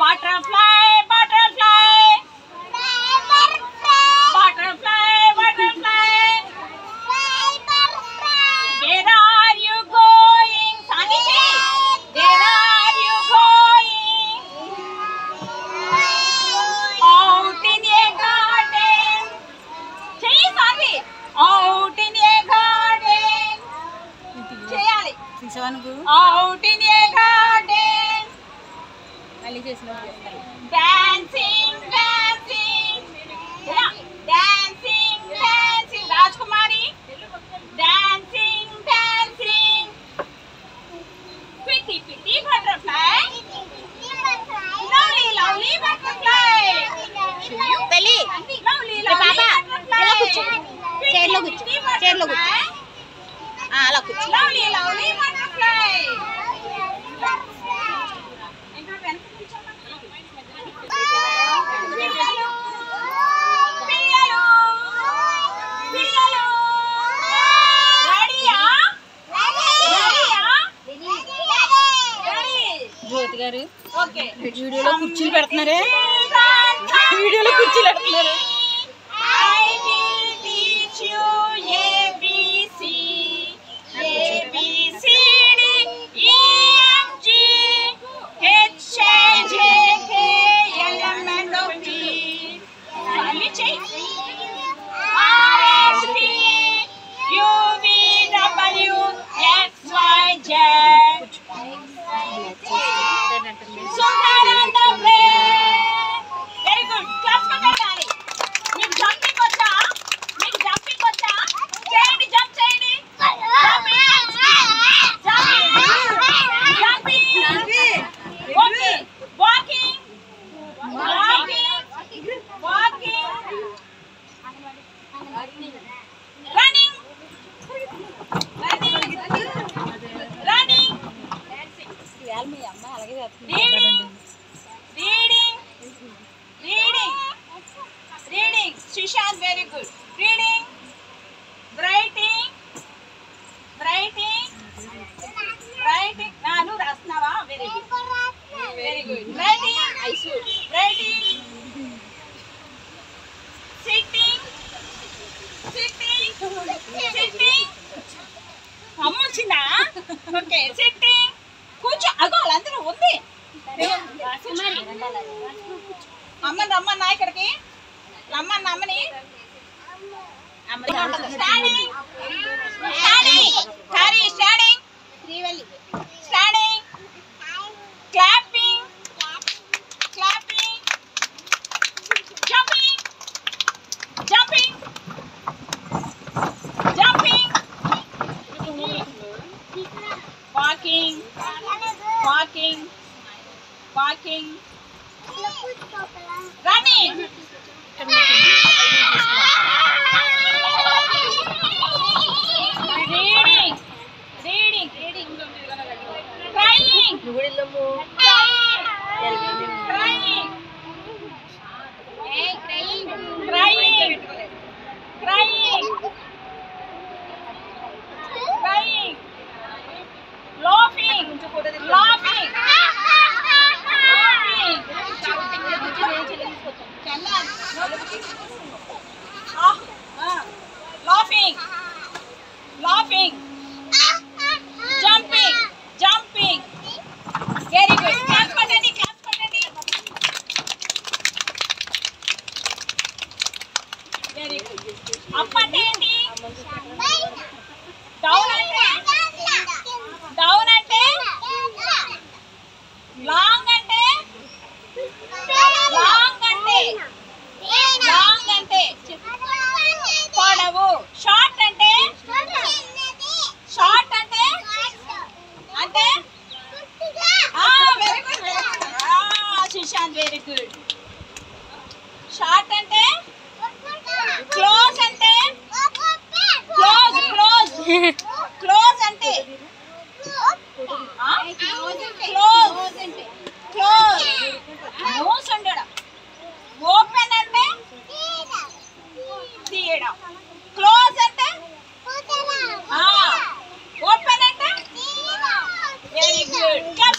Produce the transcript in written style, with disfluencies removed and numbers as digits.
Butterfly, butterfly. Butterfly, butterfly. Where are you going? Saniji, where are you going? Out in a garden. Cheyi Sanvi. Out in a garden. Cheyali. Out in a garden. Dancing, dancing. Yeah. Dancing, dancing. Rajkumari. Dancing, dancing. Pretty, pretty butterfly. Lovely, lovely butterfly. Belly. Lovely, lovely butterfly. Chair lo kuchu. Chair lo kuchu. Ala kuchu. Lovely, lovely butterfly. జ్యోతి గారు Okay. వీడియోలో కుర్చీలు పెడుతున్నారే వీడియోలో కుర్చీలు పెడుతున్నారు I will teach you ABC, ABCD, EFG, HIJ, KLMNOP, RST, UVW, XYZ. Very good. Class కొట్టాలి. మీకు jumping వచ్చా? మీకు జంపింగ్ వచ్చా? చేయండి, జంప్ చేయండి. Jumping. Okay. Walking. Running. Reading. Shishant, very good. Reading. Writing. Nanu rasnava, very good. Writing. Sitting. అమ్ముచిందా? Okay, sitting. కూర్చో. అగో వాళ్ళందరూ ఉంది. అమ్మని రమ్మన్నా ఇక్కడికి. అమ్మని standing. Clapping. Jumping. Walking. Running. Reading. Crying. Laughing. Laughing. Jumping. Very good. Clap కొట్టండి. Very good. Up అంటే ఏంటి? Down అంటే? Long అంటే? పొడవు. Short అంటే? Very good. Shishant, very good. Short అంటే? Close అంటే? Close అంటే? Close. Nose ఉండడం. Open అంటే? తీయడం. Close అంటే? Open అంటే? Very good. Clap.